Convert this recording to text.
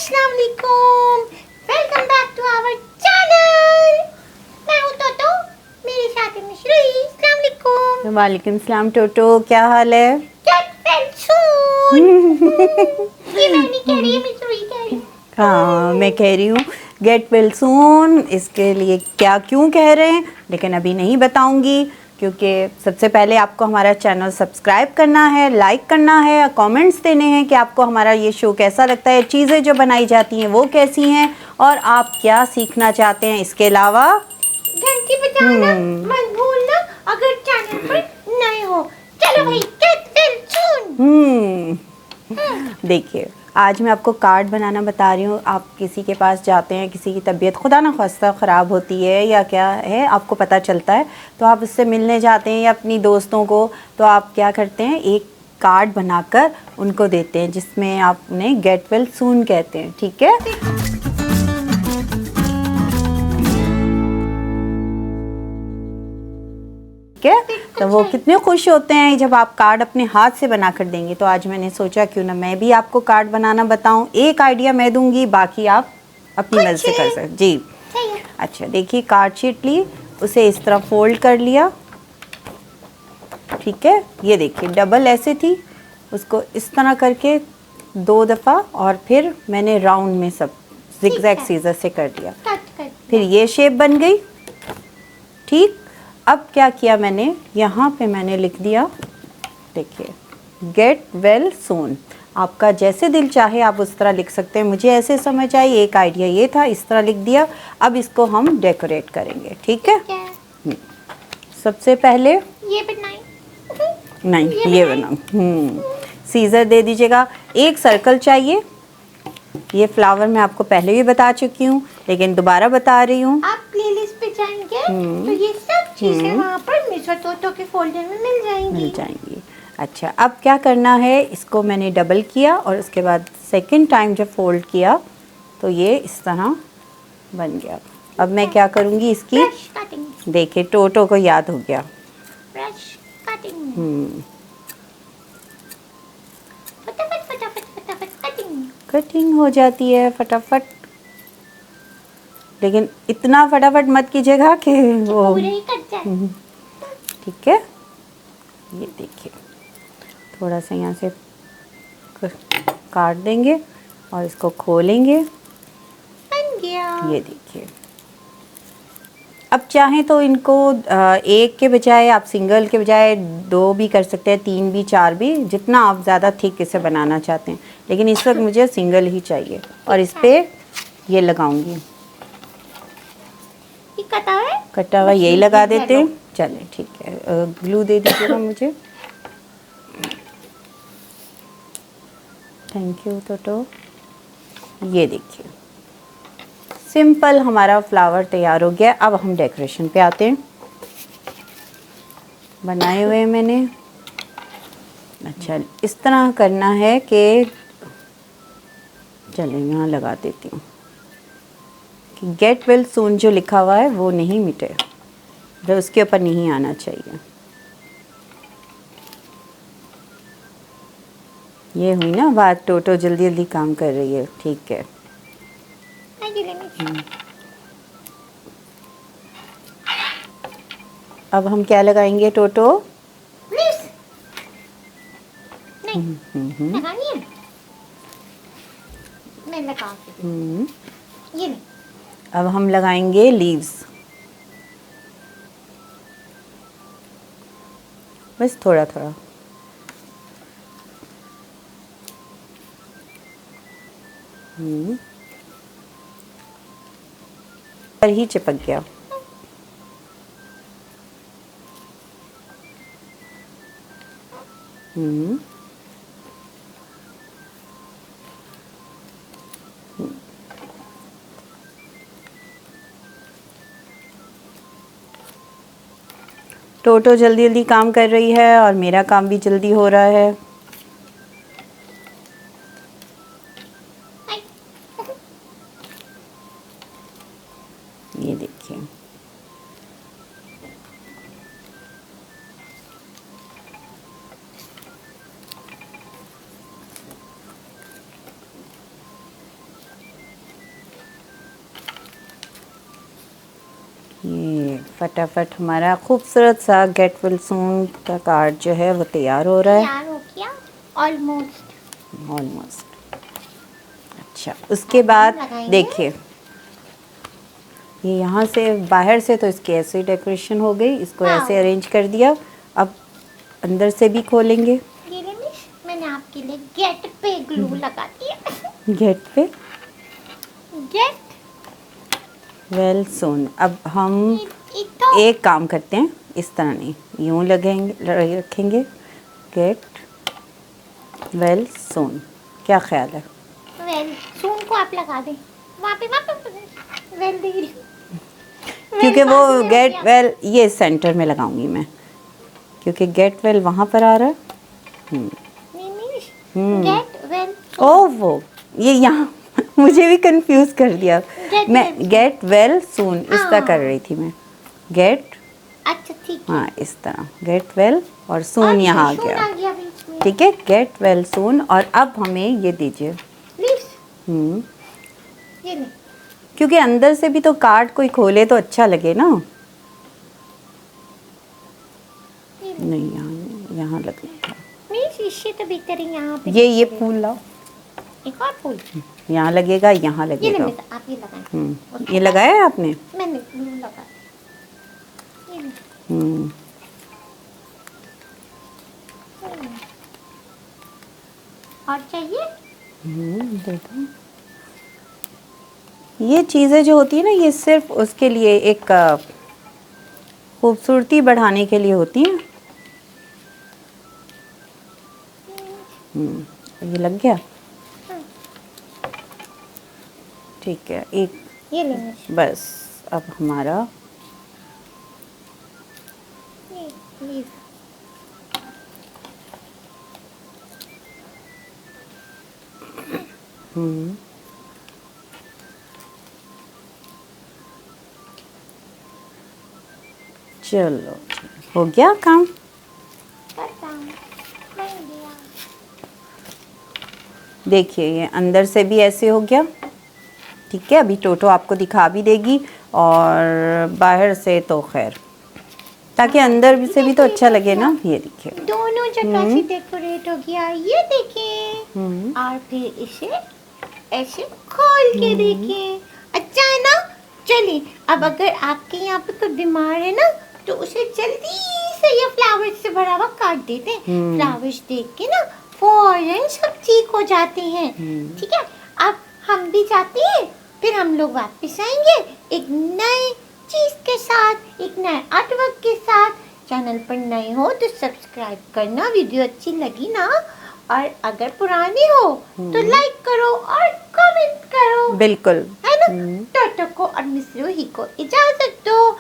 अस्सलाम वालेकुम, welcome back to our channel. मैं हूँ टोटो, मेरे साथ है मिश्री। अस्सलाम वालेकुम। वालेकुम सलाम टोटो, क्या हाल है? Get well soon. ये मैं नहीं कह रही, मिश्री कह रही। हाँ, मैं कह रही हूँ गेट वेल सून। इसके लिए क्या क्यों कह रहे हैं, लेकिन अभी नहीं बताऊंगी, क्योंकि सबसे पहले आपको हमारा चैनल सब्सक्राइब करना है, लाइक करना है, कमेंट्स देने हैं कि आपको हमारा ये शो कैसा लगता है, चीज़ें जो बनाई जाती हैं वो कैसी हैं और आप क्या सीखना चाहते हैं। इसके अलावा घंटी बजाना मत भूलना अगर चैनल पर नए हो। चलो भाई, गेट वेल सून। देखिए, आज मैं आपको कार्ड बनाना बता रही हूँ। आप किसी के पास जाते हैं, किसी की तबीयत खुदा ना खास्ता ख़राब होती है या क्या है, आपको पता चलता है, तो आप उससे मिलने जाते हैं या अपनी दोस्तों को, तो आप क्या करते हैं, एक कार्ड बनाकर उनको देते हैं जिसमें आप उन्हें गेट वेल सून कहते हैं। ठीक है? ठीक है, तो वो कितने खुश होते हैं जब आप कार्ड अपने हाथ से बना कर देंगे। तो आज मैंने सोचा क्यों ना मैं भी आपको कार्ड बनाना बताऊं। एक आइडिया मैं दूंगी, बाकी आप अपनी मर्जी से कर सकते। जी, अच्छा, देखिए, कार्ड शीट ली, उसे इस तरह फोल्ड कर लिया। ठीक है, ये देखिए डबल ऐसे थी, उसको इस तरह करके 2 दफ़ा और फिर मैंने राउंड में सब जिगजैग सीजर से कर दिया। फिर ये शेप बन गई। ठीक, अब क्या किया मैंने, यहाँ पे मैंने लिख दिया, देखिए, गेट वेल सून। आपका जैसे दिल चाहे आप उस तरह लिख सकते हैं। मुझे ऐसे समझ आई, एक आइडिया ये था, इस तरह लिख दिया। अब इसको हम डेकोरेट करेंगे। ठीक है? सबसे पहले ये बनाई नहीं, ये बनाओ। सीजर दे दीजिएगा। एक सर्कल चाहिए। ये फ्लावर मैं आपको पहले भी बता चुकी हूँ, लेकिन दोबारा बता रही हूँ। आप प्लेलिस्ट पे जाएंगे तो ये सब चीजें वहाँ पर मिस्टर टोटो के फोल्डर में मिल जाएंगी। अच्छा, अब क्या करना है, इसको मैंने डबल किया और उसके बाद सेकंड टाइम जब फोल्ड किया तो ये इस तरह बन गया। अब मैं क्या करूँगी, इसकी देखिए, टोटो को याद हो गया। कटिंग हो जाती है फटाफट, लेकिन इतना फटाफट मत कीजिएगा कि वो ठीक है। ये देखिए, थोड़ा सा यहाँ से काट देंगे और इसको खोलेंगे। बन गया। ये देखिए, अब चाहें तो इनको एक के बजाय आप सिंगल के बजाय 2 भी कर सकते हैं, 3 भी, 4 भी, जितना आप ज़्यादा थिक इसे बनाना चाहते हैं, लेकिन इस वक्त मुझे सिंगल ही चाहिए। और इस पे ये लगाऊंगी, कटा हुआ यही लगा देते हैं। चलें, ठीक है, ग्लू दे दीजिएगा मुझे। थैंक यू टोटो। ये देखिए, सिंपल हमारा फ्लावर तैयार हो गया। अब हम डेकोरेशन पे आते हैं। बनाए हुए मैंने, अच्छा, इस तरह करना है कि चलिए यहाँ लगा देती हूँ कि गेट वेल सून जो लिखा हुआ है वो नहीं मिटे, जो उसके ऊपर नहीं आना चाहिए। ये हुई ना बात, टोटो जल्दी जल्दी काम कर रही है। ठीक है, अब हम क्या लगाएंगे टोटो? अब हम लगाएंगे लीव्स, बस थोड़ा थोड़ा। पर ही चिपक गया। टोटो जल्दी जल्दी काम कर रही है और मेरा काम भी जल्दी हो रहा है। ये देखिए, ये फटाफट हमारा खूबसूरत सा गेट वेल सून का कार्ड जो है वो तैयार हो रहा है। तैयार हो गया ऑलमोस्ट। ऑलमोस्ट। अच्छा, उसके बाद लगाएंगे। देखिए ये यहाँ से बाहर से तो इसकी ऐसे डेकोरेशन हो गई, इसको वाओ। ऐसे अरेंज कर दिया। अब अंदर से भी खोलेंगे। ये ले मिस, मैंने आपके लिए गेट पे ग्लू लगा दिया। गेट पे गेट वेल सून। अब हम तो एक काम करते हैं, इस तरह नहीं, यूं लगेंगे, रखेंगे गेट वेल सून। क्या ख्याल है? वेल सून को आप लगा दें वहाँ पे वेल दे रही हूँ। क्योंकि Well, वो बाद में गेट हो गया। वेल ये सेंटर में लगाऊंगी मैं, क्योंकि गेट वेल वहाँ पर आ रहा है। नहीं मिस, हम्म। गेट वेल ओ वो ये यहाँ मुझे भी कंफ्यूज कर दिया। Get मैं well soon। Get well soon इस तरह कर रही थी मैं। गेट, अच्छा ठीक है। हाँ इस तरह गेट वेल और सून यहाँ आ सून गया। आ गया बीच में। ठीक है, गेट वेल सून। और अब हमें ये दीजिए। लीव्स ये ले। क्योंकि अंदर से भी तो कार्ड कोई खोले तो अच्छा लगे ना। ये ले। नहीं, यहाँ यहाँ लगेगा। मिस इससे तो बेहतर है यहाँ पे। ये फूल लाओ, एक और फूल। यहाँ लगेगा, यहाँ ये ले लगेगा। मिस, आप ये लगाएं। ये लगाया है आपने? मैंने ग्लू लगा दिया। ये ले। और चाहिए? देखो ये चीज़ें जो होती है ना, ये सिर्फ उसके लिए एक खूबसूरती बढ़ाने के लिए होती हैं। ये लग गया। ठीक है, एक ये ले मिस। बस। अब हमारा ये लीव। चलो हो गया काम। करता हूँ। बन गया। देखिए ये अंदर से भी ऐसे हो गया। ठीक है, अभी टोटो आपको दिखा भी देगी और बाहर से तो खैर, ताकि अंदर से भी तो अच्छा लगे ना। ये देखिए दोनों जगह से डेकोरेट हो गया। ये देखें। और फिर इसे ऐसे खोल के देखें। अच्छा है ना? चलिए अब अगर आपके यहाँ पे कोई बीमार है ना, तो उसे जल्दी से ये फ्लावर्स से भरा हुआ काट देते हैं। फ्लावर्स देख के ना फौरन सब ठीक हो जाते हैं। ठीक है, अब हम भी जाते हैं, फिर हम लोग वापस आएंगे एक नए चीज के साथ, एक नए आर्टवर्क के साथ। चैनल पर नए हो तो सब्सक्राइब करना, वीडियो अच्छी लगी ना, और अगर पुरानी हो तो लाइक करो और कमेंट करो। बिल्कुल। है ना? टोटो को और मिस रूही को इजाजत दो।